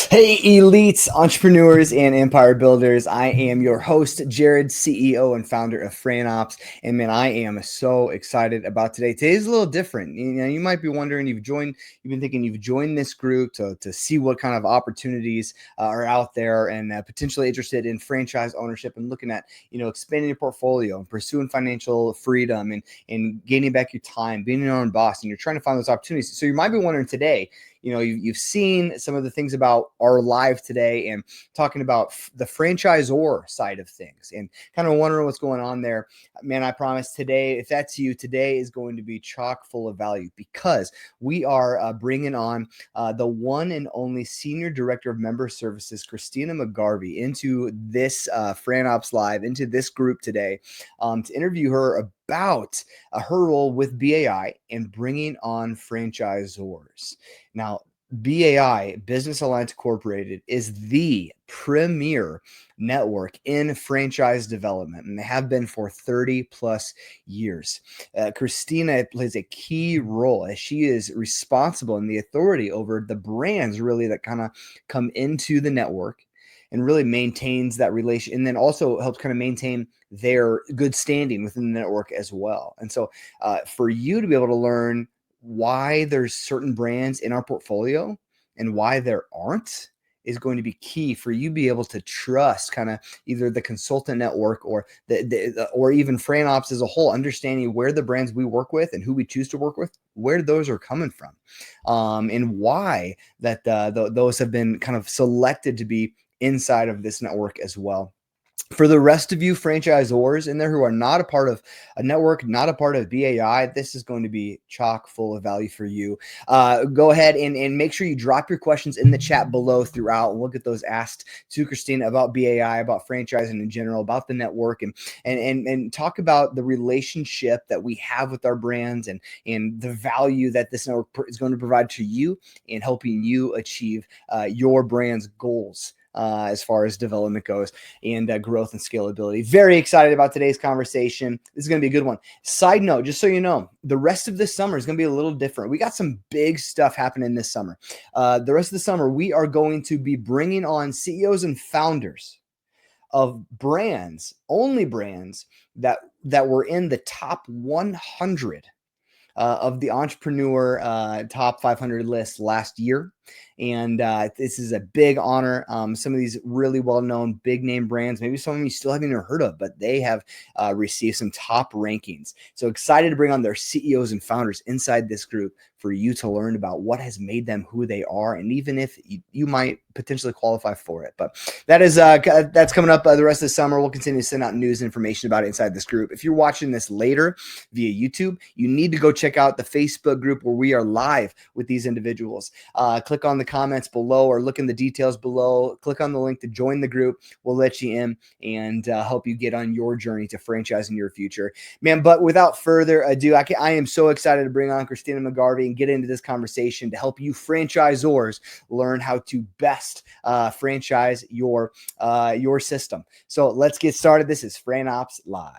Hey, elites, entrepreneurs, and empire builders. I am your host, Jared, CEO and founder of Fran Opps. And man, I am so excited about today. Today's a little different. You might be wondering, you've been thinking you've joined this group to see what kind of opportunities are out there and potentially interested in franchise ownership and looking at, expanding your portfolio and pursuing financial freedom and gaining back your time, being your own boss. And you're trying to find those opportunities. So you might be wondering today, you've seen some of the things about our live today and talking about the franchisor side of things and kind of wondering what's going on there. Man, I promise today, if that's you, today is going to be chock full of value because we are bringing on the one and only Senior Director of Member Services, Kristina McGarvey, into this Fran Opps Live, into this group today to interview her about her role with BAI and bringing on franchisors. Now, BAI, Business Alliance Incorporated, is the premier network in franchise development, and they have been for 30 plus years. Kristina plays a key role as she is responsible and the authority over the brands really that kind of come into the network and really maintains that relation, and then also helps kind of maintain their good standing within the network as well. And so for you to be able to learn why there's certain brands in our portfolio and why there aren't is going to be key for you to be able to trust kind of either the consultant network or or even Fran Opps as a whole, understanding where the brands we work with and who we choose to work with, where those are coming from, and why that those have been kind of selected to be inside of this network as well. For the rest of you franchisors in there who are not a part of a network, not a part of BAI, this is going to be chock full of value for you. Go ahead and make sure you drop your questions in the chat below throughout. We'll get those asked to Kristina about BAI, about franchising in general, about the network, and talk about the relationship that we have with our brands and the value that this network is going to provide to you in helping you achieve your brand's goals. As far as development goes and growth and scalability. Very excited about today's conversation. This is going to be a good one. Side note, just so you know, the rest of this summer is going to be a little different. We got some big stuff happening this summer. The rest of the summer, we are going to be bringing on CEOs and founders of brands, only brands that were in the top 100 of the entrepreneur top 500 list last year. And this is a big honor. Some of these really well-known big name brands, maybe some of them you still haven't even heard of, but they have received some top rankings. So excited to bring on their CEOs and founders inside this group for you to learn about what has made them who they are, and even if you might potentially qualify for it. But that is that's coming up the rest of the summer. We'll continue to send out news and information about it inside this group. If you're watching this later via YouTube, you need to go check out the Facebook group where we are live with these individuals. Click on the comments below or look in the details below. Click on the link to join the group. We'll let you in and help you get on your journey to franchising your future, man. But without further ado, I am so excited to bring on Kristina McGarvey and get into this conversation to help you franchisors learn how to best franchise your system. So let's get started. This is Fran Opps Live.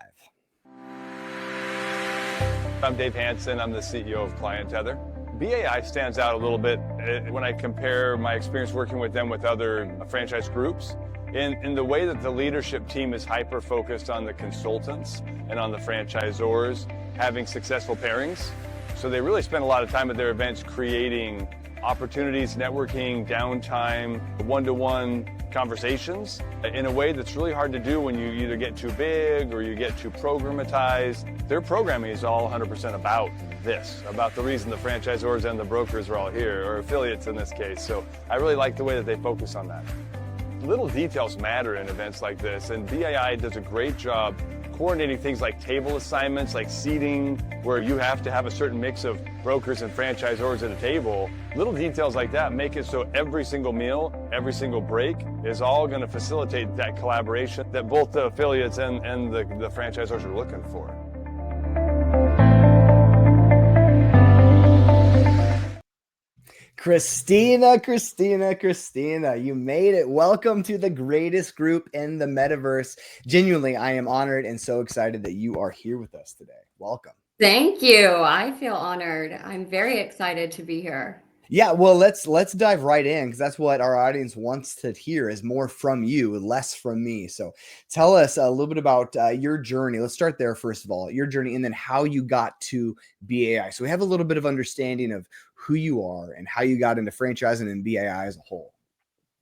I'm Dave Hansen. I'm the CEO of Client Tether. BAI stands out a little bit when I compare my experience working with them with other franchise groups in the way that the leadership team is hyper-focused on the consultants and on the franchisors having successful pairings. So they really spend a lot of time at their events creating opportunities, networking, downtime, one-to-one conversations in a way that's really hard to do when you either get too big or you get too programatized. Their programming is all 100% about this, about the reason the franchisors and the brokers are all here, or affiliates in this case. So I really like the way that they focus on that. Little details matter in events like this, and BAI does a great job coordinating things like table assignments, like seating, where you have to have a certain mix of brokers and franchisors at a table. Little details like that make it so every single meal, every single break is all going to facilitate that collaboration that both the affiliates and the franchisors are looking for. Kristina, you made it. Welcome to the greatest group in the metaverse. Genuinely, I am honored and so excited that you are here with us today. Welcome. Thank you. I feel honored. I'm very excited to be here. Yeah, well, let's dive right in because that's what our audience wants to hear is more from you, less from me. So tell us a little bit about your journey. Let's start there first of all, your journey, and then how you got to BAI. So we have a little bit of understanding of who you are and how you got into franchising and BAI as a whole.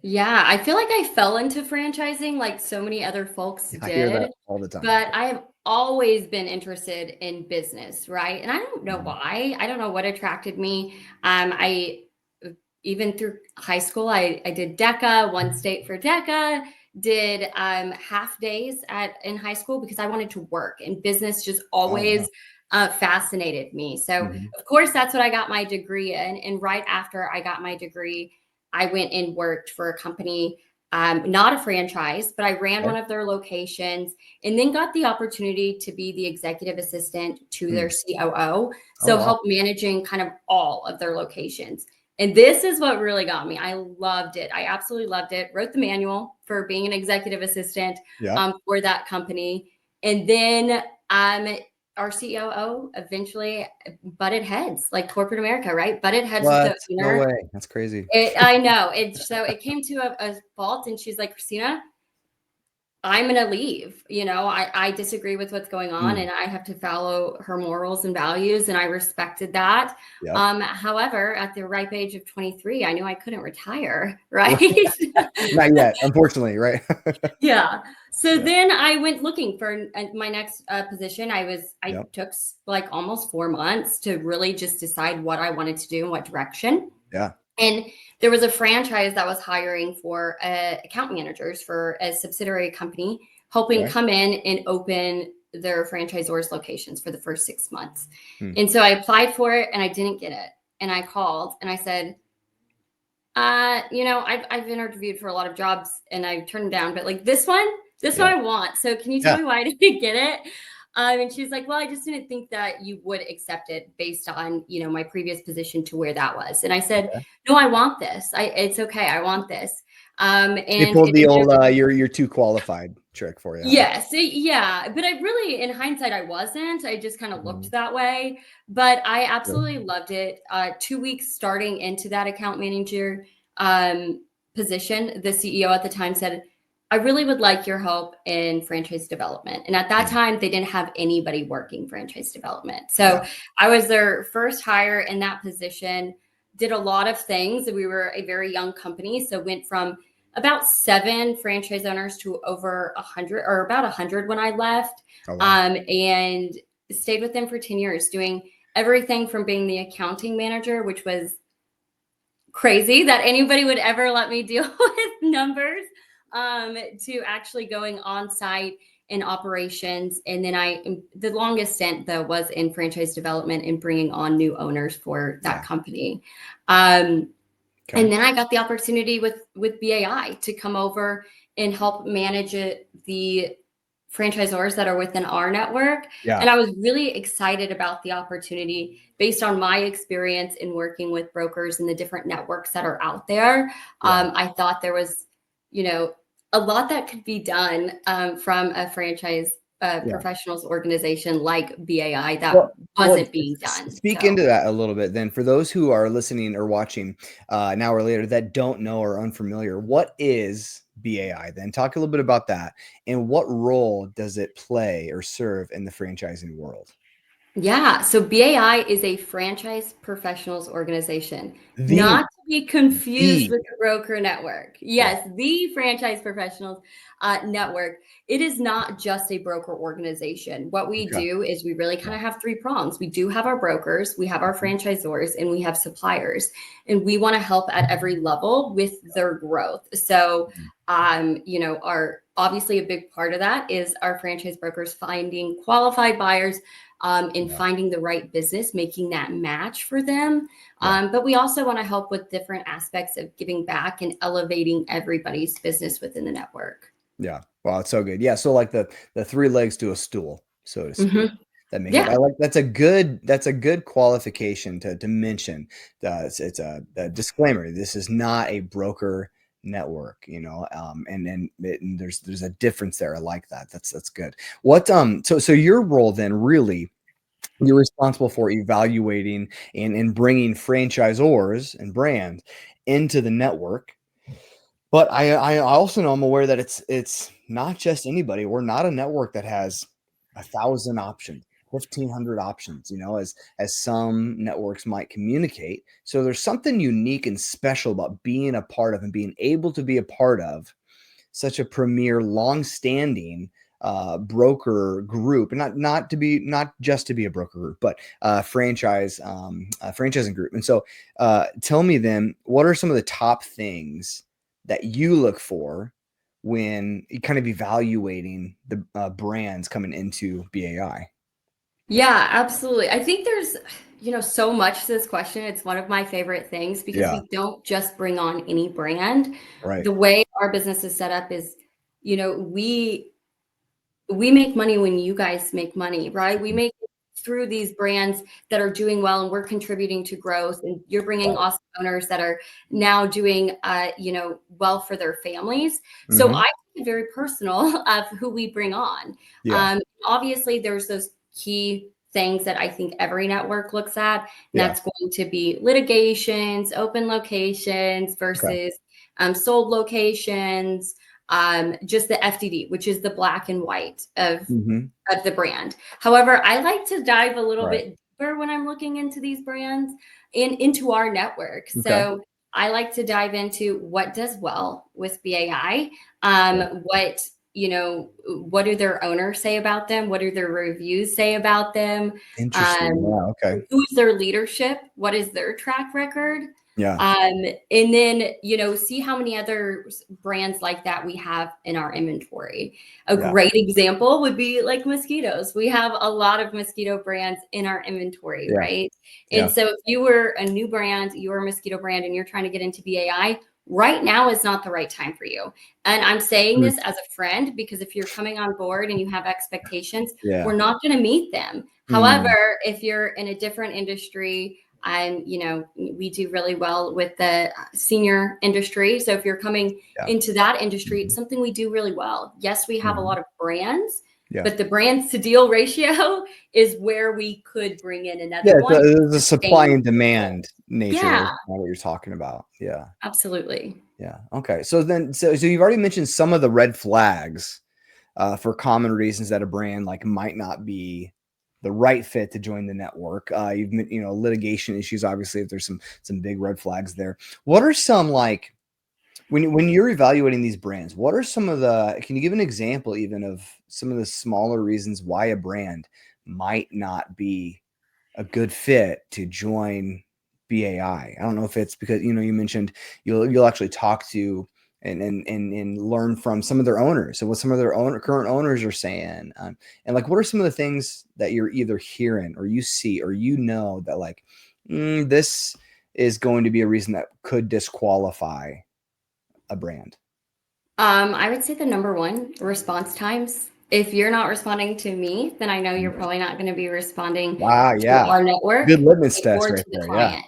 Yeah, I feel like I fell into franchising like so many other folks I hear that did, all the time. but I've always been interested in business, right? And I don't know why. I don't know what attracted me. I even through high school, I did DECA, one state for DECA, did half days in high school because I wanted to work, and business just Oh, wow. always fascinated me. So Mhm. of course that's what I got my degree in. And right after I got my degree, I went and worked for a company, not a franchise, but I ran Okay. one of their locations and then got the opportunity to be the executive assistant to their Mm. COO. Oh, So wow. help managing kind of all of their locations. And this is what really got me. I loved it. I absolutely loved it. Wrote the manual for being an executive assistant Yeah. for that company. And then our COO eventually butted heads, like corporate America, right? Butted heads with What? the No owner. way. That's crazy. I know. It came to a fault, and she's like, Kristina, I'm going to leave. I disagree with what's going on, Mm. and I have to follow her morals and values. And I respected that. Yep. However, at the ripe age of 23, I knew I couldn't retire. Right. Not yet, unfortunately, right? Yeah. So Yeah. then I went looking for my next position. I Yep. took like almost 4 months to really just decide what I wanted to do and what direction. Yeah. And there was a franchise that was hiring for account managers for a subsidiary company, helping Okay. come in and open their franchisors locations for the first 6 months. Mm. And so I applied for it and I didn't get it. And I called and I said, I've interviewed for a lot of jobs and I turned them down, but like this Yeah. one I want. So can you tell Yeah. me why I didn't get it? And she's like, well, I just didn't think that you would accept it based on, my previous position to where that was. And I said, Okay. no, I want this. It's okay. I want this. They And pulled it the ended old, up you're too qualified trick for you, huh? Yes, yeah, but I really, in hindsight, I wasn't. I just kind of Mhm. looked that way, but I Good. absolutely loved it. 2 weeks starting into that account manager position, the CEO at the time said, "I really would like your help in franchise development." And at that Mm. time, they didn't have anybody working franchise development, Yeah. so I was their first hire in that position. Did a lot of things. We were a very young company, so went from about 7 franchise owners to over 100, or about 100 when I left, Oh, wow. and stayed with them for 10 years, doing everything from being the accounting manager, which was crazy that anybody would ever let me deal with numbers, to actually going on site in operations. And then the longest stint though was in franchise development and bringing on new owners for that Yeah. company. Um, Okay. and then I got the opportunity with BAI to come over and help manage the franchisors that are within our network. Yeah. And I was really excited about the opportunity based on my experience in working with brokers and the different networks that are out there. Yeah. I thought there was, a lot that could be done from a franchise Yeah. professionals organization like BAI that Well, wasn't being done. speak So. into that a little bit then for those who are listening or watching now or later that don't know or unfamiliar. What is BAI then? Talk a little bit about that and what role does it play or serve in the franchising world? Yeah, so BAI is a franchise professionals organization, The not to be confused the with the broker network. Yeah. Yes, the franchise professionals network. It is not just a broker organization. What we Okay. do is we really kind Yeah. of have three prongs. We do have our brokers, we have our Mhm. franchisors, and we have suppliers. And we want to help at every level with their growth. So, Mhm. our obviously a big part of that is our franchise brokers finding qualified buyers, in Yeah. finding the right business, making that match for them. Yeah. But we also want to help with different aspects of giving back and elevating everybody's business within the network. Yeah. Wow, it's so good. Yeah, so like the three legs to a stool, so to speak. Hmm. That makes Yeah. I like that's a good qualification to mention. It's a disclaimer. This is not a broker network, and there's a difference there. I like that. That's good. What so your role then really You're responsible for evaluating and bringing franchisors and brands into the network. But I also know, I'm aware that it's not just anybody. We're not a network that has 1,000 options, 1,500 options, as some networks might communicate. So there's something unique and special about being a part of and being able to be a part of such a premier, long-standing broker group, and not just to be a broker group, but franchising group. And so, tell me then, what are some of the top things that you look for when kind of evaluating the brands coming into BAI? Yeah, absolutely. I think there's, so much to this question. It's one of my favorite things because Yeah, we don't just bring on any brand. right. The way our business is set up is, we make money when you guys make money, right? We make it through these brands that are doing well, and we're contributing to growth, and you're bringing Right. awesome owners that are now doing well for their families. So Hmm. I take it very personal of who we bring on. Yeah, Obviously there's those key things that I think every network looks at, and yeah. that's going to be litigations, open locations Okay. versus sold locations, just the FDD, which is the black and white Hmm. of the brand. However, I like to dive a little Right. bit deeper when I'm looking into these brands and into our network. Okay. So I like to dive into what does well with BAI, Yeah. what do their owners say about them? What do their reviews say about them? Interesting. Um, Yeah. Okay. who's their leadership? What is their track record? Yeah. And then, see how many other brands like that we have in our inventory. A Yeah. great example would be like mosquitoes. We have a lot of mosquito brands in our inventory, Yeah. right? And Yeah. so if you were a new brand, you're a mosquito brand, and you're trying to get into BAI, right now is not the right time for you. And I'm saying Mm. this as a friend because if you're coming on board and you have expectations, Yeah. we're not going to meet them. Mm. However, if you're in a different industry, we do really well with the senior industry. So if you're coming Yeah. into that industry, it's Mhm. something we do really well. Yes, we have a Mhm. lot of brands, Yeah. but the brands to deal ratio is where we could bring in Yeah, another it's one. a supply Sustain and people. demand nature, Yeah, what you're talking about. Yeah. absolutely. Yeah. Okay. So you've already mentioned some of the red flags for common reasons that a brand like might not be the right fit to join the network. Litigation issues, obviously, if there's some big red flags there. What are some, like, when you're evaluating these brands, what are some of can you give an example even of some of the smaller reasons why a brand might not be a good fit to join BAI? I don't know if it's because, you mentioned you'll actually talk to and learn from some of their owners and what some of their current owners are saying. And like, what are some of the things that you're either hearing or you see or that, like, this is going to be a reason that could disqualify a brand? I would say the number one, response times. If you're not responding to me, then I know you're Mhm. probably not going to be responding Wow, to yeah. our network Good litmus test or right to the there. Yeah. client.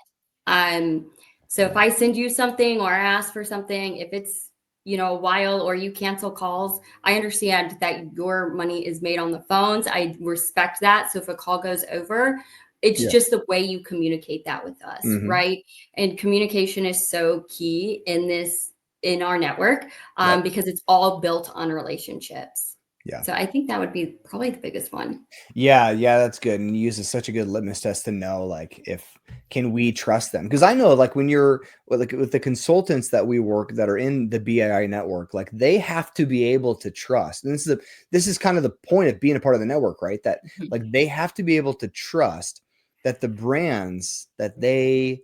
Um, so if Yeah. I send you something or ask for something, if it's a while or you cancel calls, I understand that your money is made on the phones. I respect that. So if a call goes over, it's Yeah. just the way you communicate that with us, Hmm. right? And communication is so key in our network, Yep. because it's all built on relationships. Yeah. So I think that would be probably the biggest one. Yeah, yeah, that's good. And you use such a good litmus test to know, like, if can we trust them? Because I know, like, when you're with the consultants that we work that are in the BII network, like, they have to be able to trust. And this is kind of the point of being a part of the network, right? That, Mhm. like, they have to be able to trust that the brands that they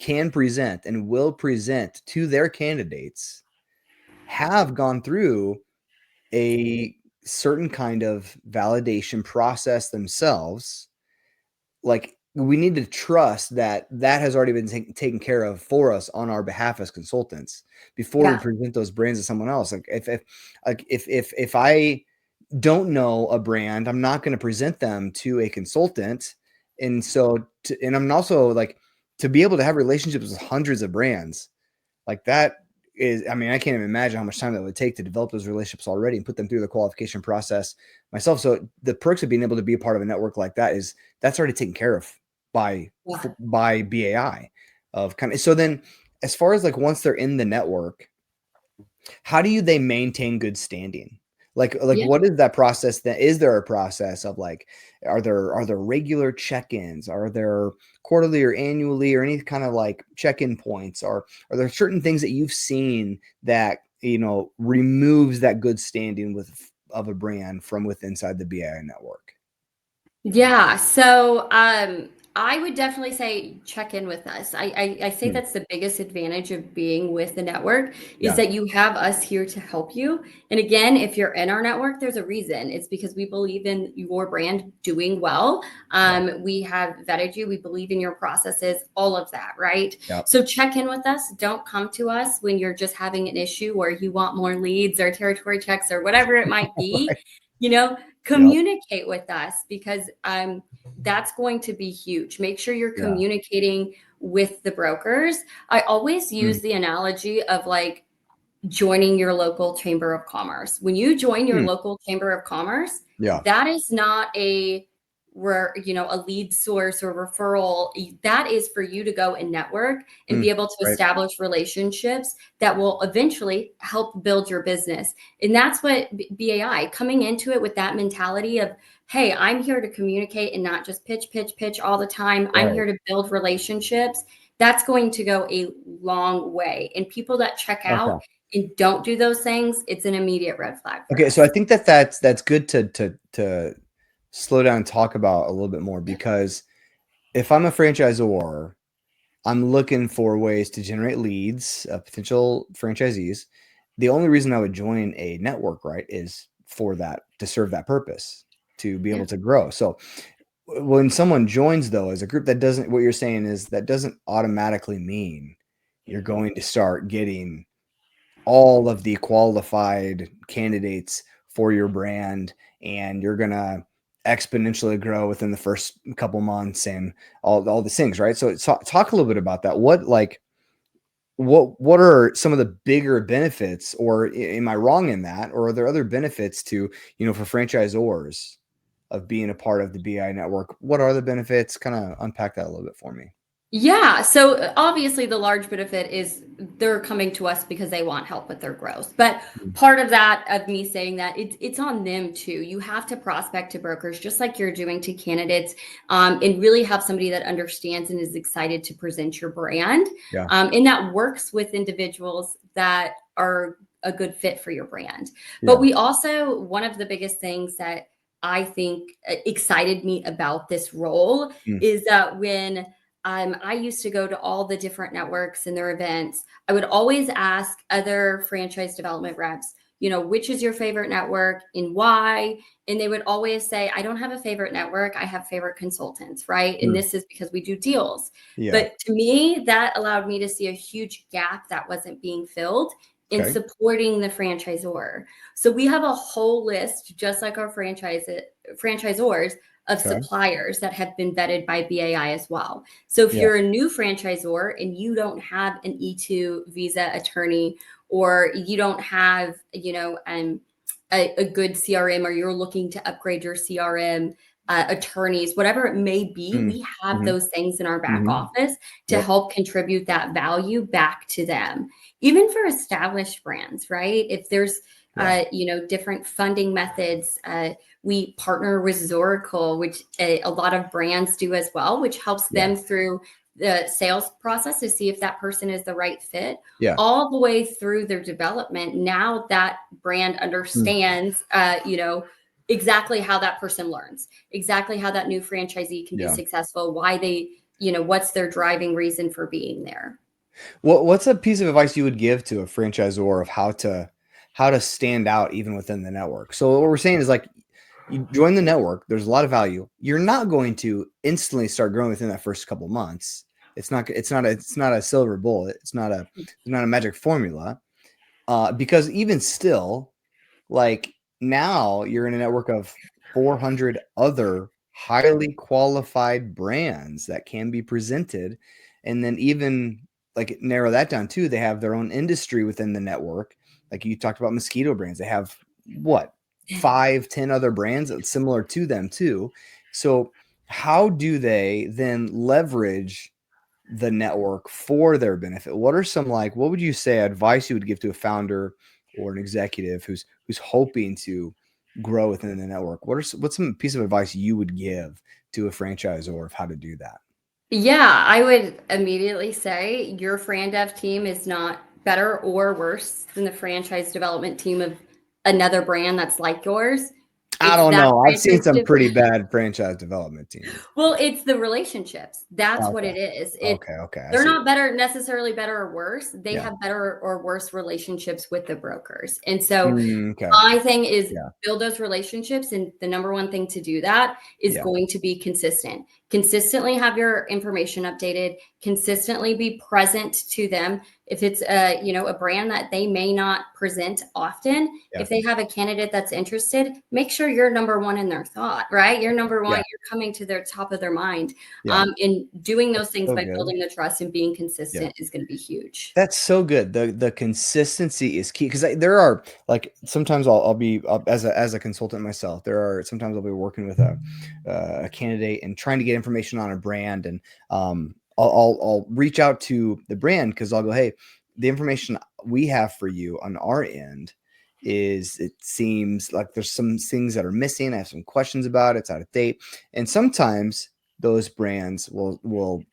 can present and will present to their candidates have gone through a certain kind of validation process themselves. Like, we need to trust that that has already been taken care of for us on our behalf as consultants before we Yeah. present those brands to someone else. Like, if I don't know a brand, I'm not going to present them to a consultant. And and I'm also, like, to be able to have relationships with hundreds of brands like that. is, I mean, I can't even imagine how much time that would take to develop those relationships already and put them through the qualification process myself. So the perks of being able to be a part of a network like that is that's already taken care of by BAI of kind of. So then as far as like once they're in the network, how do they maintain good standing? Like Yeah. what is that process? That is there a process of like, are there regular check-ins? Are there quarterly or annually or any kind of like check-in points? Or are there certain things that you've seen that, you know, removes that good standing of a brand from inside the BI network? Yeah. So I would definitely say check in with us. I say Hmm. that's the biggest advantage of being with the network is Yeah. that you have us here to help you. And again, if you're in our network, there's a reason. It's because we believe in your brand doing well. We have vetted you. We believe in your processes, all of that, right? Yeah. So check in with us. Don't come to us when you're just having an issue or you want more leads or territory checks or whatever it might be. You know, communicate with us because that's going to be huge. Make sure you're Yeah. communicating with the brokers. I always use the analogy of like joining your local chamber of commerce. When you join your local chamber of commerce, Yeah. that is not a a lead source or referral. That is for you to go and network and be able to Right. establish relationships that will eventually help build your business. And that's what BAI coming into it with that mentality of, hey, I'm here to communicate and not just pitch all the time. I'm Right. here to build relationships. That's going to go a long way. And people that check Okay. out and don't do those things, it's an immediate red flag for Okay, so I us. think that's good to slow down and talk about a little bit more, because if I'm a franchisor, I'm looking for ways to generate leads, potential franchisees. The only reason I would join a network, right, is for that, to serve that purpose, to be Yeah. able to grow. So when someone joins though as a group, that doesn't, what you're saying is that doesn't automatically mean you're going to start getting all of the qualified candidates for your brand, and you're gonna exponentially grow within the first couple months and all these things, right? So talk a little bit about that. What are some of the bigger benefits, or am I wrong in that, or are there other benefits to, you know, for franchisors of being a part of the BI network? What are the benefits? Kind of unpack that a little bit for me. Yeah. So obviously, the large benefit is they're coming to us because they want help with their growth. But part of that, of me saying that, it's on them too. You have to prospect to brokers just like you're doing to candidates, and really have somebody that understands and is excited to present your brand, Yeah. and that works with individuals that are a good fit for your brand. Yeah. But we also, one of the biggest things that I think excited me about this role is that when I used to go to all the different networks and their events. I would always ask other franchise development reps, which is your favorite network and why? And they would always say, I don't have a favorite network. I have favorite consultants, right? And this is because we do deals. Yeah. But to me, that allowed me to see a huge gap that wasn't being filled in Okay. supporting the franchisor. So we have a whole list, just like our franchisors, of Okay. suppliers that have been vetted by BAI as well. So if Yeah. you're a new franchisor and you don't have an E2 visa attorney, or you don't have, a good CRM, or you're looking to upgrade your CRM, attorneys, whatever it may be, we have Mm-hmm. those things in our back Mm-hmm. office to Yep. help contribute that value back to them. Even for established brands, right? If there's Yeah. different funding methods. We partner with Zoracle, which a lot of brands do as well, which helps Yeah. them through the sales process to see if that person is the right fit, Yeah. all the way through their development. Now that brand understands, exactly how that person learns, exactly how that new franchisee can be Yeah. successful, why they, what's their driving reason for being there. What's a piece of advice you would give to a franchisor of how to stand out even within the network? So what we're saying is, like, you join the network, there's a lot of value. You're not going to instantly start growing within that first couple months. It's not a silver bullet. It's not a magic formula. Because even still, like, now you're in a network of 400 other highly qualified brands that can be presented. And then even like narrow that down too, they have their own industry within the network. Like you talked about mosquito brands. They have what, 5-10 other brands that's similar to them too. So how do they then leverage the network for their benefit? What are some, like, what would you say advice you would give to a founder or an executive who's hoping to grow within the network? What's some piece of advice you would give to a franchisor of how to do that? Yeah, I would immediately say your Fran Dev team is not better or worse than the franchise development team of another brand that's like yours. I It's don't that know. I've seen franchise some pretty bad franchise development teams. Well, it's the relationships. That's what Okay. it is. Okay. I They're see. not necessarily better or worse. They Yeah. have better or worse relationships with the brokers. And so Okay. my thing is Yeah. build those relationships. And the number one thing to do that is Yeah. going to be consistent. Consistently have your information updated, consistently be present to them. If it's a brand that they may not present often, Yeah. if they have a candidate that's interested, make sure you're number one in their thought, right? You're number one, Yeah. you're coming to their top of their mind. Yeah. And doing those That's things so by good. building the trust and being Yeah. consistent is going to be huge. That's so good. The consistency is key, because there are, like, sometimes I'll be as a consultant myself. There are sometimes I'll be working with a candidate and trying to get information on a brand, and I'll reach out to the brand because I'll go, hey, the information we have for you on our end is, it seems like there's some things that are missing. I have some questions about it. It's out of date, and sometimes those brands will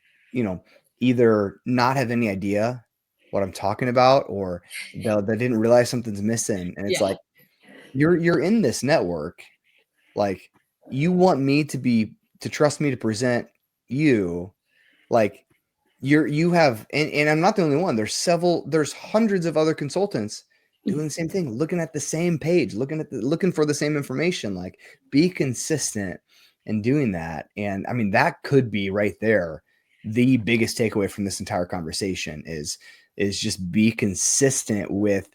either not have any idea what I'm talking about, or they didn't realize something's missing. And it's Yeah. like, you're in this network, like, you want me to trust me to present you, like, you have, and I'm not the only one. There's hundreds of other consultants doing the same thing, looking at the same page, looking for the same information. Like, be consistent in doing that. And I mean, that could be right there the biggest takeaway from this entire conversation is just be consistent with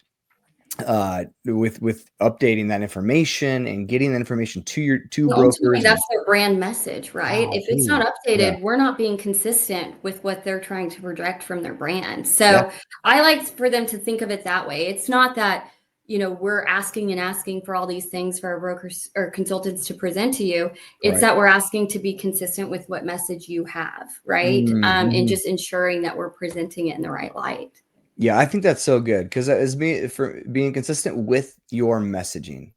updating that information and getting that information to your Well, ultimately, brokers. And that's their brand message, right? oh, If it's dude, not yeah, updated, we're not being consistent with what they're trying to project from their brand. yeah, So I like for them to think of it that way. It's not that, we're asking and asking for all these things for our brokers or consultants to present to you. It's right. that we're asking to be consistent with what message you have, right? And Mhm. just ensuring that we're presenting it in the right light. Yeah, I think that's so good, because as me for being consistent with your messaging.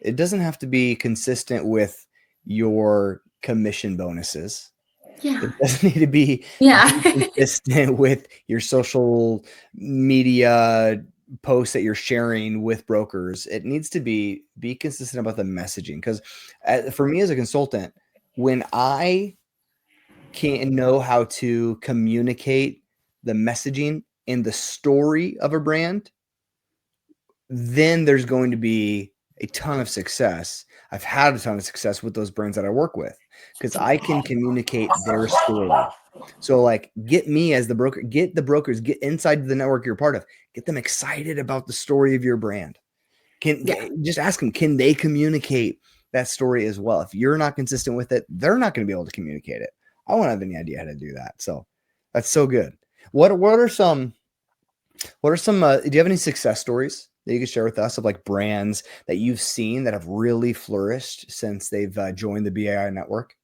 It doesn't have to be consistent with your commission bonuses. Yeah. It doesn't need to be Yeah. consistent with your social media posts that you're sharing with brokers. It needs to be consistent about the messaging, because for me as a consultant, when I can't know how to communicate the messaging and the story of a brand, then there's going to be a ton of success. I've had a ton of success with those brands that I work with, because I can communicate their story. So, like, get me as the broker, get the brokers, get inside the network you're part of, get them excited about the story of your brand. Yeah. Just ask them, can they communicate that story as well? If you're not consistent with it, they're not going to be able to communicate it. I won't have any idea how to do that. So that's so good. What are some do you have any success stories that you could share with us of, like, brands that you've seen that have really flourished since they've joined the BAI network?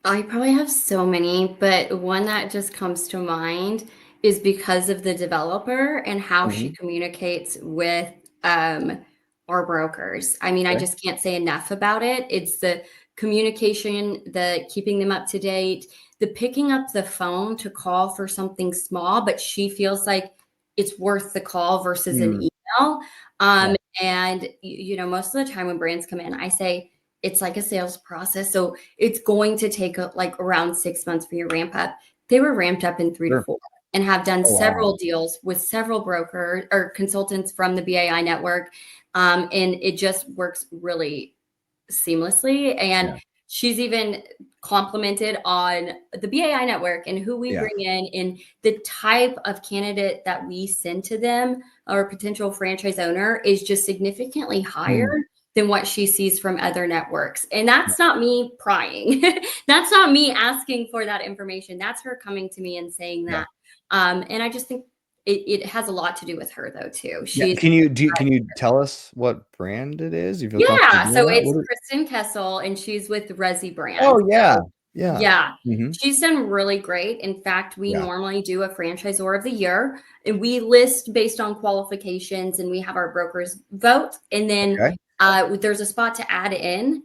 I probably have so many, but one that just comes to mind is because of the developer and how she Mhm. communicates with um, our brokers. I mean, I Okay. just can't say enough about it. It's the communication, the keeping them up to date, the picking up the phone to call for something small, but she feels like it's worth the call versus an Mm, email. yeah. And, most of the time when brands come in, I say, it's like a sales process. So it's going to take like around 6 months for your ramp up. They were ramped up in 3 to Sure. 4 and have done Oh, wow. several deals with several brokers or consultants from the BAI network. And it just works really seamlessly. And Yeah. she's even complimented on the BAI network and who we Yeah. bring in and the type of candidate that we send to them or potential franchise owner is just significantly higher Mm, than what she sees from other networks. And yeah. that's not me prying. That's not me asking for that information. That's her coming to me and saying Yeah. that. And I just think it has a lot to do with her though too. Yeah. She's Can you tell us what brand it is? You feel comfortable Yeah, doing so that? it's Kristen Kessel, and she's with Resi Oh Brand. yeah. So, Yeah. yeah, Hmm. she's done really great. In fact, we Yeah. normally do a franchisor of the year, and we list based on qualifications, and we have our brokers vote, and then Okay. there's a spot to add in.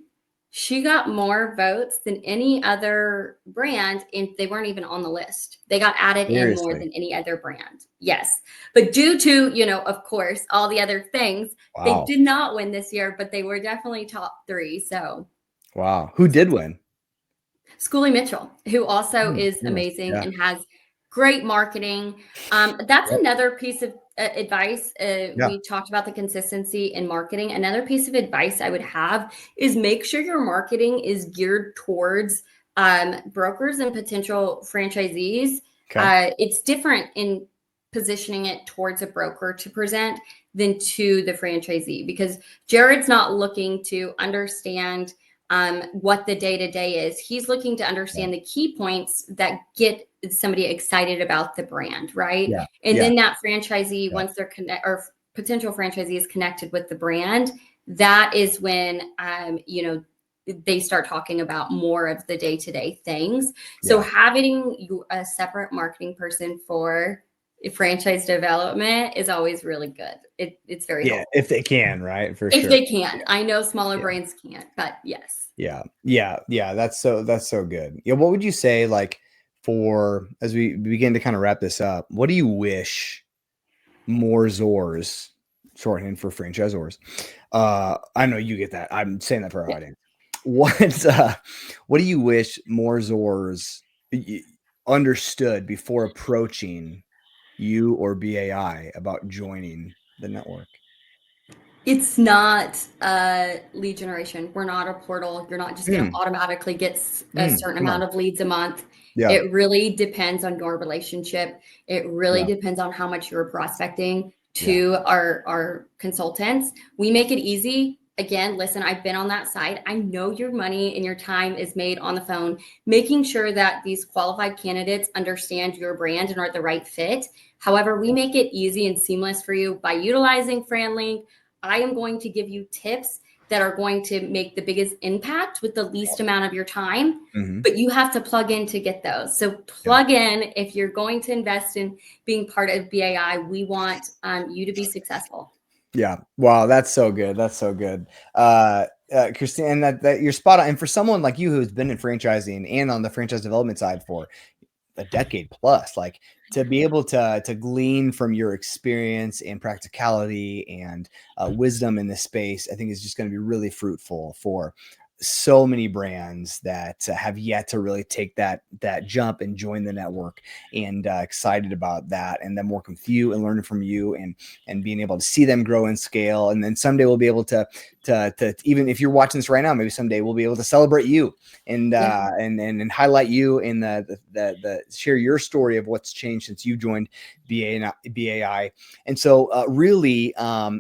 She got more votes than any other brand, and they weren't even on the list. They got added in more Seriously. than any other brand. Yes. But due to, of course, all the other things, they Wow. did not win this year, but they were definitely top 3. So Wow. Who did win? Schoolie Mitchell, who also Oh, is goodness. amazing Yeah. and has great marketing. That's Yep. another piece of advice. Yeah. We talked about the consistency in marketing. Another piece of advice I would have is make sure your marketing is geared towards brokers and potential franchisees. Okay. It's different in positioning it towards a broker to present than to the franchisee, because Jared's not looking to understand what the day-to-day is. He's looking to Yeah. understand the key points that get somebody excited about the brand, right? Yeah. And Yeah. then that franchisee, Yeah. once they're or potential franchisee is connected with the brand, that is when they start talking about more of the day-to-day things. So Yeah. having a separate marketing person for franchise development is always really good. It's very Yeah. helpful. If they can, right? For If sure. they can. I know smaller Yeah. brands can't, but yes. Yeah. Yeah. Yeah. That's so good. Yeah. What would you say, like, for as we begin to kind of wrap this up, what do you wish more Zors, shorthand for franchisors? I know you get that. I'm saying that for our Yeah. audience. What do you wish more Zors understood before approaching you or BAI about joining the network? It's not lead generation. We're not a portal. You're not just going to Mm, automatically get a certain come amount on. of leads a month. Yeah. It really depends on your relationship. It really Yeah. depends on how much you're prospecting Yeah. to our consultants. We make it easy. Again, listen, I've been on that side. I know your money and your time is made on the phone, making sure that these qualified candidates understand your brand and are the right fit. However, we make it easy and seamless for you by utilizing FranLink. I am going to give you tips that are going to make the biggest impact with the least amount of your time, Hmm. but you have to plug in to get those. So Yeah. plug in. If you're going to invest in being part of BAI, we want you to be successful. Yeah. Wow. That's so good. That's so good. Christine, and that you're spot on. And for someone like you who's been in franchising and on the franchise development side for a decade plus, like, to be able to glean from your experience and practicality and wisdom in this space, I think is just going to be really fruitful for so many brands that have yet to really take that jump and join the network, and excited about that, and them working with you and learning from you, and being able to see them grow and scale. And then someday we'll be able to even if you're watching this right now, maybe someday we'll be able to celebrate you and Yeah. and highlight you, and the share your story of what's changed since you joined BAI. And so really,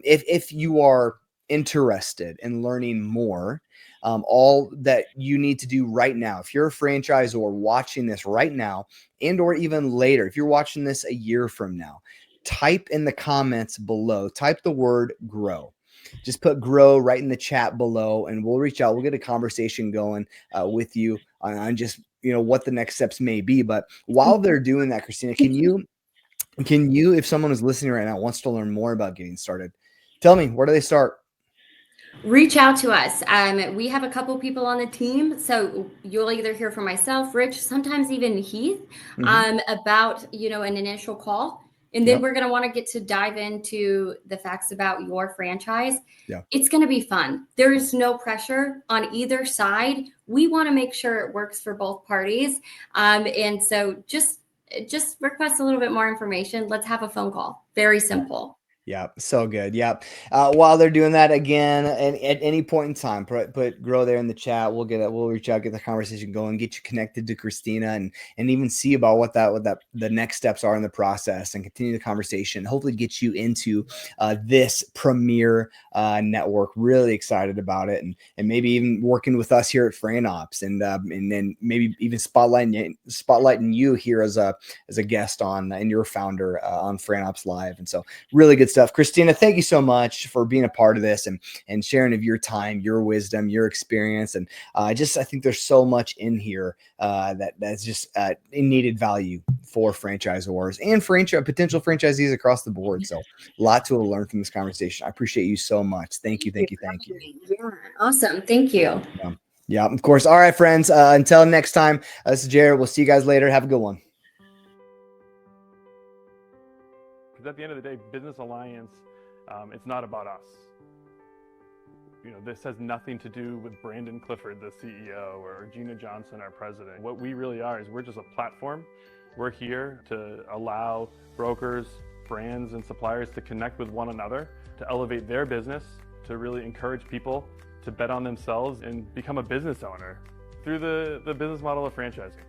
if you are interested in learning more, all that you need to do right now, if you're a franchisor watching this right now, and or even later, if you're watching this a year from now, type in the comments below, type the word grow. Just put grow right in the chat below, and we'll reach out. We'll get a conversation going with you on just what the next steps may be. But while they're doing that, Kristina, can you, if someone is listening right now wants to learn more about getting started, tell me, where do they start? Reach out to us. We have a couple people on the team, so you'll either hear from myself, Rich, sometimes even Heath, Mhm. about an initial call, and then Yep. we're going to want to get to dive into the facts about your franchise. Yeah. It's going to be fun. There is no pressure on either side. We want to make sure it works for both parties, and so just request a little bit more information. Let's have a phone call. Very simple. Yeah, so good. Yeah. While they're doing that again, and at any point in time, put grow there in the chat. We'll reach out, get the conversation going, get you connected to Kristina, and even see about what the next steps are in the process, and continue the conversation. Hopefully, get you into this premier network. Really excited about it, and maybe even working with us here at Fran Opps, and then maybe even spotlighting you here as a guest on and your founder on Fran Opps Live. And so, really good stuff. Kristina, thank you so much for being a part of this and sharing of your time, your wisdom, your experience. And I think there's so much in here that's just needed value for franchisors and potential franchisees across the board. So a lot to learn from this conversation. I appreciate you so much. Thank you. Yeah, awesome. Thank you. Yeah, of course. All right, friends. Until next time, this is Jared. We'll see you guys later. Have a good one. Because at the end of the day, Business Alliance, it's not about us. This has nothing to do with Brandon Clifford, the CEO, or Gina Johnson, our president. What we really are is we're just a platform. We're here to allow brokers, brands, and suppliers to connect with one another, to elevate their business, to really encourage people to bet on themselves and become a business owner through the business model of franchising.